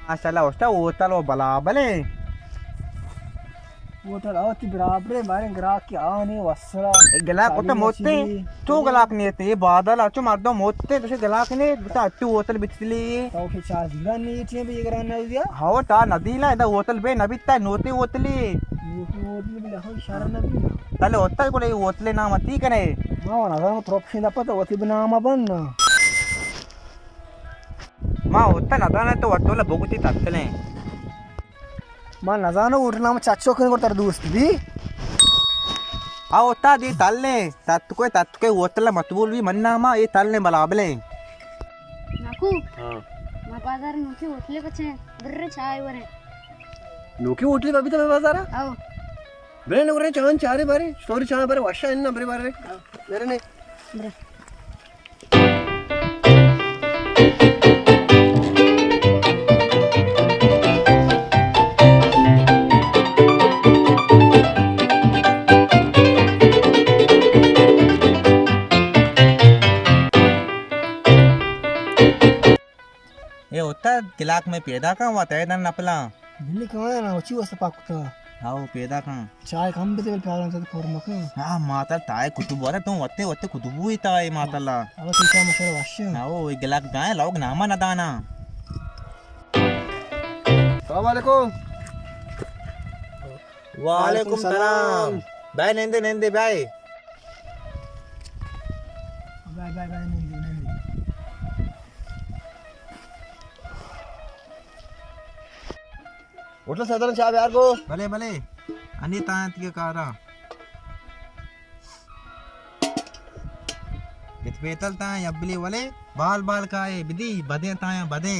masalah usta hotel वो बला बले होटल आवती बराबर बारे ग्राहक की आने वसरा गला को तो मोते तू गलाक नहीं थे ये बादल अच्छो मार दो मोते तो गलाक ने बता तू होटल बिचली तो के चार दिला नहीं थे भी गरा न दिया हाव ता नदी ला इधर होटल बे नबी ता नोते होटली होटल भी लहो इशारा न भी तले होटल को ये होटले नाम ती कने मां ना गांव ट्रॉफी ना पता होती बनामा बन मां होटल ना दाना तो होटल बोगती तत्तले मां ना जानो उठना में चाचो कने को तर दोस्त भी आ होता दी तलने तत्त को होटल मतबूल भी मन्ना मा ये तलने बलाबले నాకు మా బాजार నుంచి होटले వచ్చే బర్రె చాయ్ వరే नोकी होटली बाबी तो बाजार आओ बेरे ने चान चारे बारे स्टोरी चान बारे वाशा इन बरे बारे बेरे ने ये होता गिलाक में पैदा का हुआ तय दन अपला दिल्ली कहां है ना उची वस्त पाकुता हाउ पैदा का चाय कम भी तेल प्यार से फॉर्म का हां माता ताय कुतुब रे तुम वत्ते वत्ते कुतुबु ही ताय माताला अब तीसरा मशर वाशा हाउ ये गिलाक गाय लोग नामा न दाना अस्सलाम वालेकुम वालेकुम सलाम भाई नंदे नंदे भाई बाय बाय बाय नहीं होटल साधारण चाय यार को भले भले अनि ताय तिके कारा बेतल ताय अबली वाले बाल बाल काए बिदी बदे ताय बदे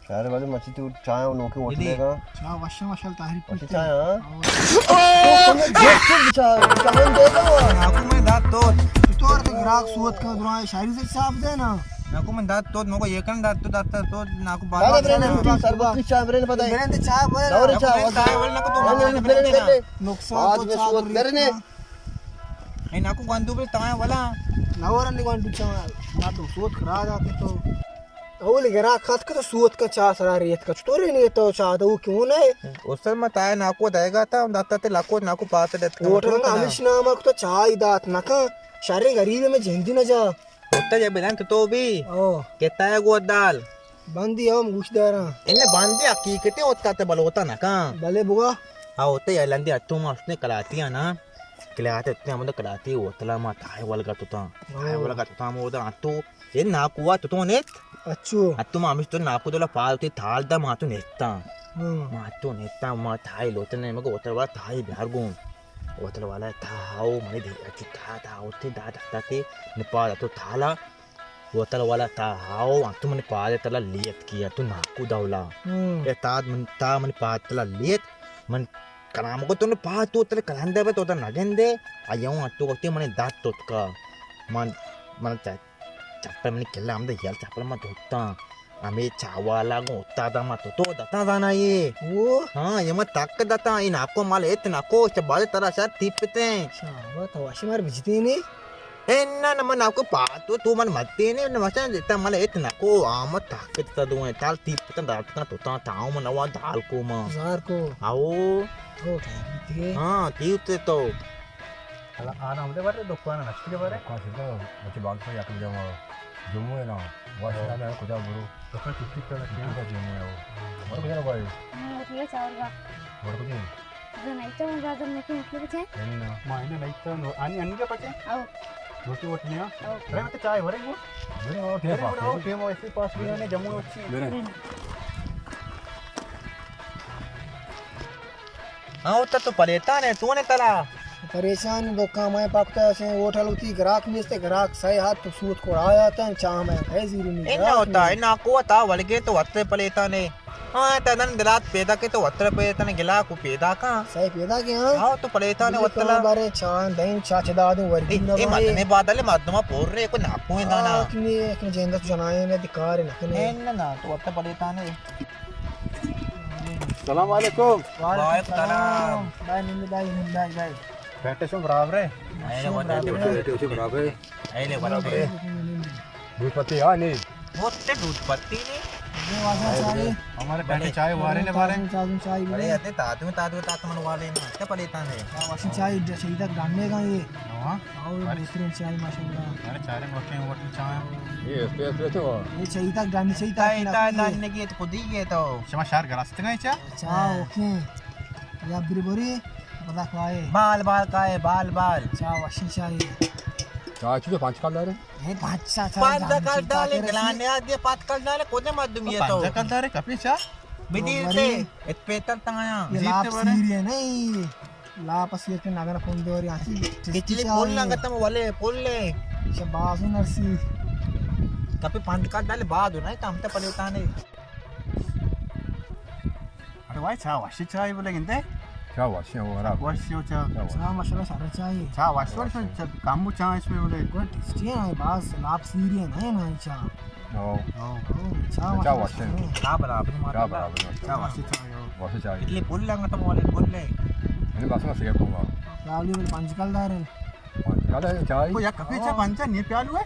चाय वाले मच्छी तू चाय नोके होटल का चाय वाशा मशल ताहरी पूछ चाय हां चाय कौन दे दो नाकू में दात तो तोर के ग्राहक सुवत का दुराए शायरी से साफ दे ना नाकू में दात तो मको एकन दात तो नाकू बाल सरबा की चाय ब्रेन पता है ब्रेन चाय बोले और चाय वाले नाकू तो नुकसान तो चाय ब्रेन ने ए नाकू गंदू पे ताय वाला नवर ने गंदू चाय ना तो सोच खरा जाते तो ओले ग्राहक खात का तो सुवत का चाय सरा रेत का तोरे नहीं तो चाय तो क्यों नहीं उस समय ताय नाकू देगा था दाता ते लाको नाकू पाते देत होटल का हमेश नाम को तो चाय दात ना का सारे गरीब में जिंदी न जा होता जब बिलान तो भी ओ कहता है गो दाल बंदी हम गुशदारा इन्हें बांधी हकीकते होता ते बल होता ना का भले बुआ हाँ होते यार लंदी अत्तू माँ उसने कलाती है ना कलाते इतने हम तो कलाती होतला माँ ताई वाला का तुता मोदा अत्तू ये नाकुआ तो ने अच्छो अत्तू माँ मिस्टर नाकु तो ला पालती थाल दा माँ तो नेता माँ थाई लोटे ने मगर होतल वाला थाई बिहार गुन होटल वाला था हाउ मने दे अच्छी था होते दादा ते नेपाल तो थाला होटल वाला था हाउ तू मने पादे तला लियत किया तू नाकू दावला ये ताद मन ता मने पाद तला लियत मन कनाम को तूने पाद तो तले कलंदे पे तो ता नगेंदे आयो अत्तू को ते मने दात तो का मन चप्पल मने केला हमदे यार चप्पल मत होता हमें चावाला गोता दा मत तो दता जाना ये वो हाँ ये मत ताकत दता इन आपको माल इतना को चबाले तरह शायद तीपते चावा तो वाशी मार बिजती नहीं ना न मन आपको पात तू मन मत्ते ने न वचन देता माल इतना को आम ताकत ता दो है ताल तीपता दाता तो ता ताऊ मन वा दाल को मां जार को आओ हो ठीक हाँ तीपते तो ಅಲ್ಲ ನಮ್ಮದೇ ಬರ್ರಿ ದುಕಾನ ನಚ್ಚಿಗೆ ಬರ್ರಿ ಕಾಸಿದ ಮತ್ತೆ ಬಾಲ್ಸ ಯಾಕೆ ಜಾಮ ಜಮ್ಮು ಏನೋ ವಾಸನ ಕುದಾ ಬರು ದುಕಾನ ಟಿಕ್ ಟಿಕ್ ಟಿಕ್ ಜಮ್ಮು ಯಾವ ಬರು ಕುದಾ ಬಾಯಿ होटले चावरगा ಬರು ಕುದಿ जो नहीं तो ज्यादा नहीं होटले बचे ಏನ ಮಾ ಇನ್ನ ಲೈಟ್ ಆನಿ ಅನ್ಗೆ ಪಚೆ आओ रोटी वोटनिया अरे ಮತ್ತೆ चाय भरे वो मेरे वो टेम ऐसे पास भी ने जम्मू अच्छी मेरे हाँ उतना तो परेशान है तूने तला परेशान धोखा मैं पाकता से होटल उठी ग्राहक में से ग्राहक सही हाथ तो सूत को आ जाता है चाह में है जीरो नहीं इन्ना होता इन्ना को था वलगे तो वत्ते पलेता ने हाँ तनन दिलात पैदा के तो वत्ते पलेता ने गिला को पैदा का सही पैदा के हां हाँ तो पलेता ने वत्तला बारे चाह दही चाचदा दो वर्दी ए मदने बादले मदमा पोर रे को नापो है दाना किने एक जेंदा जनाए ने दिकार है नकने ना तो वत्ते पलेता ने सलाम वालेकुम वालेकुम सलाम बाय बैठे सो बराबर है आइले बताते बैठे उसे बराबर है आइले बताते दूध पत्ती हां नहीं होते दूध पत्ती ने ये वाजा चाय हमारे बैठे चाय वारे ने बारे चाय बड़े आते तातु मन वाले ना क्या पड़ेता है वाशिंग चाय सही तक डालने का ये हां आओ बेहतरीन चाय माशाल्लाह अरे चाय में होते हैं होटल चाय ये तो ये सही तक डालनी सही तक डालने की तो खुद ही है तो शमा शहर गरास्ते का चा चाय ओके या बिरबरी पता खाए बाल बाल का है बाल बाल चाय वाशिंग चाय चाय चुके 5 काल दारे ये 5 पांच कर डाले गलाने आ दिए 5 कर डाले कोने मत दूं ये तो 5 काल दारे कपी चा बिदी ते इत पेतर तंगाया ये लाप सीरिया नहीं लाप सीर के नागर फोन दे और यहाँ किचली बोल ना गतम वाले बोल ले शबाज नरसी कपे 5 कर डाले बाद हो ना काम ते पड़े उताने अरे भाई चा वाशी चाय बोले गिनते चा वाशी हो रहा वाशी हो चा चाय माशाल्लाह सारा चाय चा वाशी और काम चाय इसमें बोले गुड टेस्टी है बस लाप सीरिया नहीं ना चाय चा वाशी का बराबर चा मार बराबर चा वाशी चाय हो वाशी चाय इतले बोल ला गतम वाले बोल ले मैंने बस में सिया कोंगा रावली बोल 5 काल दार काला चाय को या कपे चा पंचा नहीं प्यालू है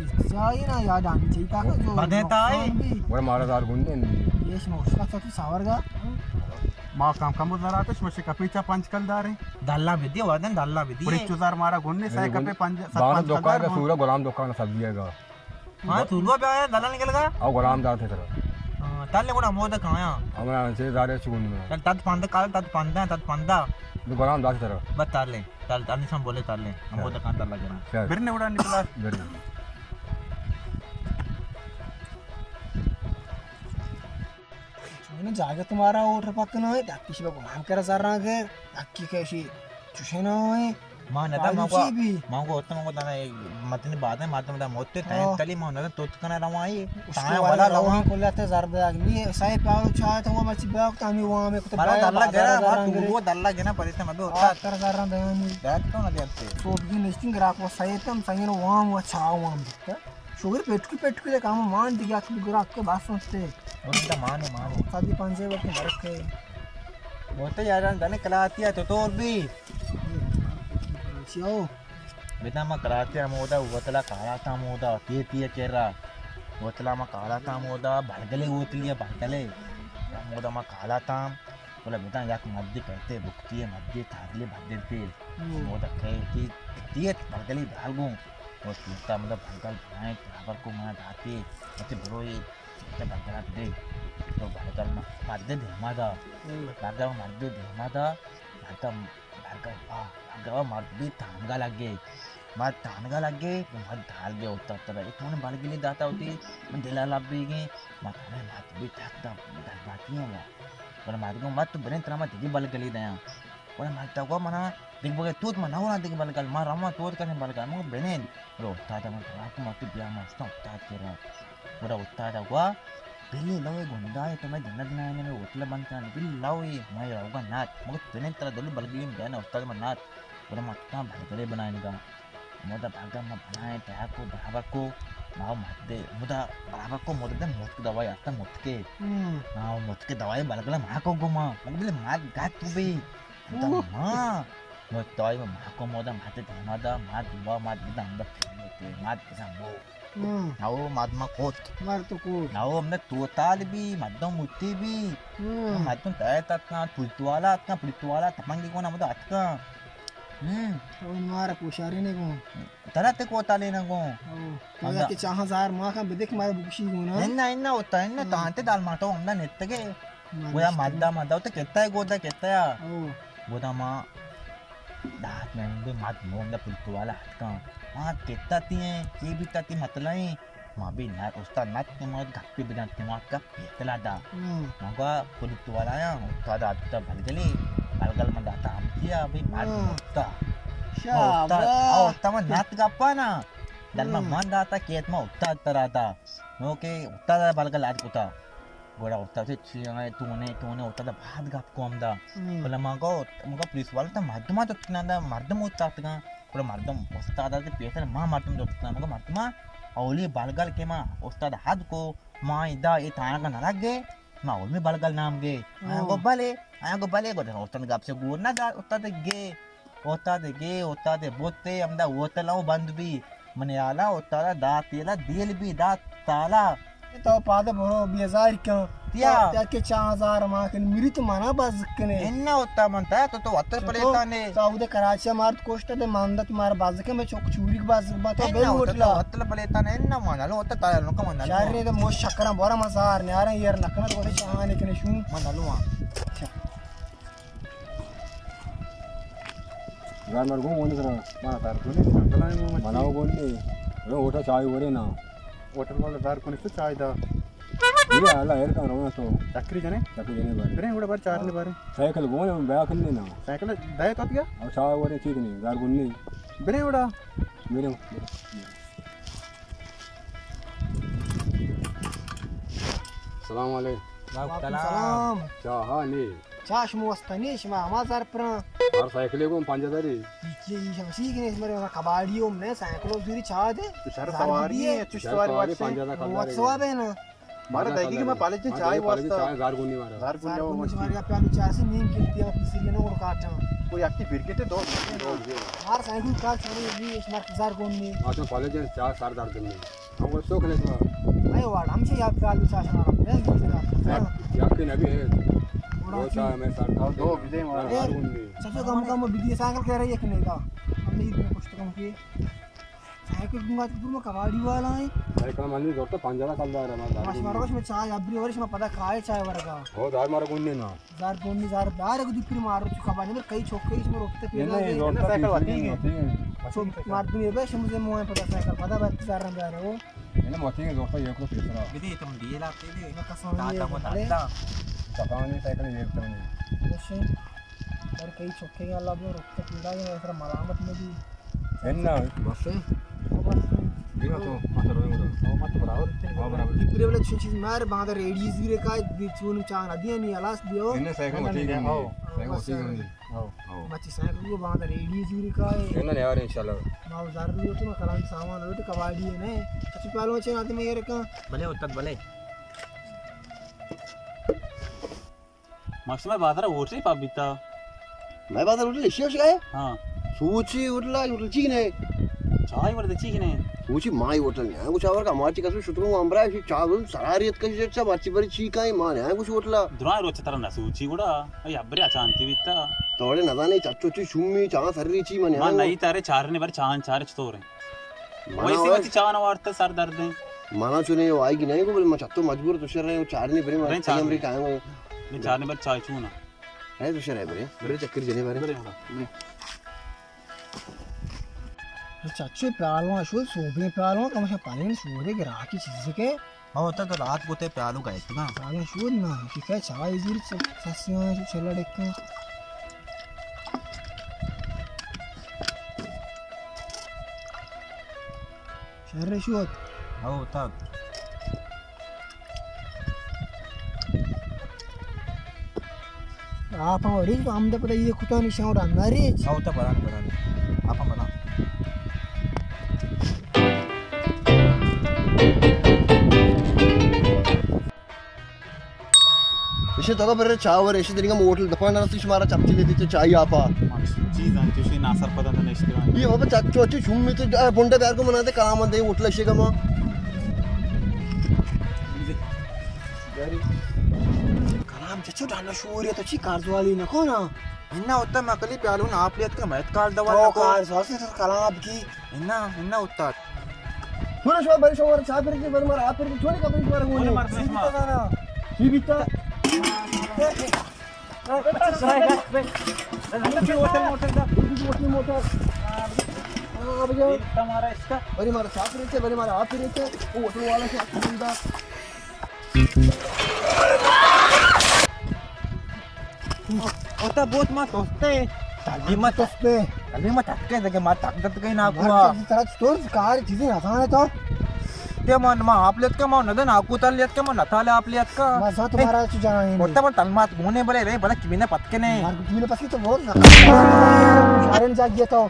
चाय ना याद आनी चाहिए ताकि जो बदेता है वो हमारा दार गुंडे ये समोसा का तो सावरगा माँ काम कम उधर आते स्मशे कपीचा 5 काल दारे दल्ला विदी वादन दल्ला विदी पुरी चुजार मारा गुन्ने साय कपे 5 7 दुकान का सूरा गुलाम दुकान सब्जी है हां तुलवा पे आया दल्ला निकल गया और गुलाम दार थे तरह तल्ले कोना मोद खाया हमारा से दारे चुगुन में तत पंद काल तत पंदा तो गुलाम दार थे तरह बस ताले ताल ताल निसम बोले ताले मोद कान तल्ला गया फिर ने उड़ा निकला फिर मैंने जागे तुम्हारा ओटर पक्कन है ताकि शिवा गुलाम कर जरा के ताकि कैसी चुशे ना है मां नदा मां को उत्तम को दाना मतने बाद में मातम दा मोते तय तली मां नदा तोत कना रवाई ताया वाला लवा को लेते जरबे अगली साई पाओ चाय तो वो मची बाग तामी वहां में को मारा दल्ला गया मां वो दल्ला गया परिते मबे होता कर जरा देनी बैठ तो ना देते तो भी लिस्टिंग ग्राहक वो साई तम संगे वहां वो छाव वहां शुगर पेट के काम मान दिया कि ग्राहक के बात सुनते उनका माने शादी पंजे वक्त बरक के वो तो यार दाने कलाती है तो और भी चियो बिना मा कराते मोदा वतला काला था मोदा तीय केरा वतला मा काला था मोदा भड़गले वतलिया भड़गले मोदा मा काला था बोला बेटा याक मध्य कहते भुक्ति है मध्य थागले भद्दे मोदा कहे कि तीय भड़गले भागूं और तीता मतलब भड़गल बनाए बराबर को मा धाते ऐसे बरो ये तो भड़गला दे तो भड़गल मा मध्य धेमादा भड़गल मध्य धेमादा भड़गल भड़गल गवा मर्दी तानगा लगे मत तानगा लगे मत ढाल गए होता तरह एक मैंने बाल के लिए दाता होती मैं दिला लाभ भी गए मत हमें मत भी थकता बाकी है वो पर मार को मत बने तरह मत दिखी बाल के लिए दया पर मत तो मना दिख बगे तूत मना हो ना दिख बाल कल मार रामा तूत करने बाल कल मगर बने रो ताता मत रात मत बिया मस्त होता तेरा पूरा होता था वो पहले लवे गुंडा है तो मैं जन्नत में आने में होटल बंद करने बिल लवे मैं रहूँगा नाच मगर तेरे तरह दलू बलगली में जाना होता मैं नाच पूरा मत्ता भरकरे बनाने का मोदा भागा मैं बनाए तया को बराबर को माँ मत दे मुदा बराबर को मोदा दे मुझ की दवाई आता मुझ के ना मुझ के दवाई बलगला माँ को गुमा मगर बिल माँ गात तू भी माँ मुझ दवाई में माँ को मोदा माते धमादा माँ दुआ माँ बिदा अंदर फेंकते माँ बिदा मो ನಾವು ಮಾದ್ಮ ಕೋತ್ ಮಾರ್ತುಕು ನಾವು ಅಮ್ನೆ ತೋತಾಲ್ ಬಿ ಮದ್ದ ಮುತ್ತಿ ಬಿ ಮದ್ದ ತಾಯತತ್ನ ಪುಳಿತುವಾಲ ತಮಂಗಿ ಕೋನ ಮದ ಅತ್ಕ ಅವನ್ ಮಾರ ಕುಶಾರಿನೆ ಗೋ ತರತೆ ಕೋತಾಲೆ ನಗೋ ಅಲ್ಲ ಕೆ ಚಾಹ ಜಾರ್ ಮಾ ಕಾ ಬೆದಕ್ ಮಾರ ಬುಕ್ಷಿ ಗೋ ಎನ್ನ ಒತ್ತ ಎನ್ನ ತಾಂತೆ ದಾಲ್ ಮಾತೋ ಅಮ್ನ ನೆತ್ತಗೆ ಗೋಯ ಮದ್ದ ಒತ್ತ ಕೆತ್ತಾಯ ಕೆತ್ತಾಯ ಗೋದಮ दात में भी मात मोम दा पुलतु वाला हाथ का मां केता ती है के भी ताती मतलाई मां भी ना उस्ताद नात के मत गप्पे बिना दिमाग का पेतला दा मगा पुलतु वाला या उस्ताद आता भलगली बलगल में दाता हम किया भाई मात उस्ता शाबाश उस्ता में नात गप्पा ना दल में मन दाता केत में उस्ताद तराता ओके उस्ताद बलगल आज कुता गोड़ा उस्ताद से छियांगे तूने उस्ताद भात गप को हमदा बोला मगा पुलिस वाला तो मर्दम तो किनादा मर्दम उस्ताद का पूरा मर्दम उस्ताद आते पेशर मां मर्दम जो उस्ताद मगा मर्दम औली बलगल के मां उस्ताद हाथ को मां इदा ये ताना का नरक गे मां औल में बलगल नाम गे आया को भले गोड़ा उस्ताद गप से गुर ना दा उस्ताद गे बोते हमदा वोतलाओ बंद भी मने आला उस्ताद दात येला दिल भी दात ताला तो पादा भरो 2000 क्यों या त्याके 4000 माकन मिरी तो माना बाजकने ఎన్న వస్తా మంతా तो వత్తల పలేతానే तो उदे कराची मार कोस्ट दे मानदा तुम्हारा बाजके में चोक चूरी बाज तो बे उठला వత్తల పలేతానే ఎన్న మనలు వత్త తాయలు నొక్క మనలు शारे दे मोश शक्कर बोरा मजार ने यार यार नकना तो कोते चाहने कने शू మనలు यार मर गो मोने करा मारा तार कोने मनाओ कोने रो ओटा चाय वरे ना होटल वाले दार कोने से चाय दा ये आला एर का रोना तो चक्री जने बारे बरे उड़ा बार चार ले बारे साइकिल गोने बैक करने ना साइकिल दाय तो गया और चाय वरे ठीक नहीं गार गुन्नी बरे उड़ा मेरे सलाम वालेकुम सलाम चाहा नी चाश मुस्तनी शमा हमाजार पर और साइकिल को 5000 ये शमसी के मेरे कबाड़ियों में साइकिलों दूरी चाह दे शहर सवारी है चुस्त सवारी वाले 5000 का वो सवाब है ना मारा दाई की मैं पाले चाय वास्ता चाय गार गुन्नी मारा दार सार पुण्य को हमारे का प्यालू चाह से नीम गिरती है किसी ने और काटा कोई आपकी बिरकेट दो मार साइकिल का छोड़ी भी स्मार्ट जार को नहीं आज तो कॉलेज में चार सार दार दिन में हम वो शौक ले तो अरे वाड हमसे याद प्यालू चाह से ना याकी नबी है वो चाय में सार दार दो विजय मारा गार गुन्नी सबसे कम बिजली साइकिल कह रही है कि नहीं था हमने इतने कुछ तो कम किए साइकिल दूंगा तो पूरा कबाड़ी वाला है साइकिल मारनी जोर तो 5000 का दार है माश मारो में चाय अबरी वर्ष में पता खाए चाय वर्गा हो दार मारा गुन्नी ना जार गोनी जार दार को दिपरी मारो चुका बाने में कई चौके इसमें रोकते ये फिर नहीं जोर तो साइकिल वाती है मार दुनिया बे मुझे मुंह पता साइकिल पता बात जार रहा है वो ये मोती के जोर तो ये को तीसरा ఇది तुम दिए लाते दे मैं कसम తాత ये తాత चपानी साइकिल ये तो नहीं वैसे और कई चौके के अल्लाह वो रोकते फिर आगे ऐसा मलामत में भी एन्ना बस बिना तो मत रोएंगे मत बराबर हां बराबर दिपरी वाले चीज मार बांध रेडीज भी का चून चान दिया नहीं अलास दियो इन्हें साइकिल होती है साइकिल होती है हां बच्ची साइकिल को बांध रेडीज भी का इन्हें यार इंशाल्लाह माव जार भी तो ना कलान सामान हो तो कबाड़ी है ने अच्छी पालो छे आदमी में ये रखा భలే వత్తది భలే मस्त में बाजार ओटली पाबिता मैं बाजार उठले शिवश काय हां सूची उठला उठची नाही चाय वर दची की नाही सूची माय उठल नाही कुछ आवर का माची कसं शुतरू आमरा शी चावल सरारियत कशी जटचा माची बरी ची काय मान आहे कुछ उठला दुरा रोच तरना सूची కూడా అయ్య అబ్బరి అచాంతి విత్తా तोडे नदाने चच्चोची शुम्मी चा सर्रीची मन మా నై తారే చారనే బరి చాన్ చారच తోరే वैसे వచ్చి చాన వాడత సర్ దర్द मना चुने आएगी नहीं को बोल मैं चत्तो मजबूर तुषार रहे चारनी बरे मैं चामरी काय నే చారనే బరి చాయ్ చూనా है तुषार है बरे बरे चक्कर जने बारे चाचू प्यालवा शो सोबे प्यालवा कम से पाले सोरे के राखी चीज के हो होता तो रात को ते प्यालू का इतना पाले शो ना कि काय चाय इधर ससिया चला देख शहर शो हो होता आप और आमदा पता ये खुदा निशान और अंदर ही हो होता बना आपण बना इसे तो बरे चावर ऐसे तरीका मोटल दपाना सिश मारा चपची लेती चाय आपा चीज अंतुशी नासर पदांत नेक्स्ट ये बाबा चच्चोची शुम्मी तो बोंडे प्यार को मनाते काम दे उठला शे का कलाम चच्चू डाना शोर है तो ची कारजवाली नको ना ఇన్న వత్త మకలి ప్యాలు నా ప్లేట్ క మत కాల్ దవా तो कार सासे तो कलाम की ఇన్న వత్త थोड़ा शो बरे शो और चादर के बर मार आप फिर छोड़ का बरी मार गोले मार नहीं मार ही बीता मोटर तुम्हारा इसका बरी मार साथ रहते बरी मार आप रहते वो होटल वाला से खरीदा होता बहुत मत होते ताली मत तस्ते ताली मत तक्के दगे मत तक काही ना मार की तरह स्टोर कार चीजें आसान है तो ते मन मा आपलेत का मन नदन आकुतलेत का मन नथाले आपलेत का मजा तुम्हारा जाना है होता पण तलमात गोने बले रे बला किमिने पतके ने मार की मेरे पास तो बहुत शारन जाग गया तो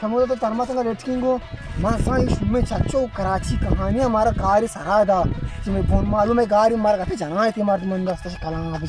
समुद्र तो तरमा संग रेटकिंगो मासा इस में चच्चो कराची कहानी हमारा कार सरादा तुम्हें फोन मालूम है गाड़ी मार का जाना है तुम्हारे मंदस्त कलाम अब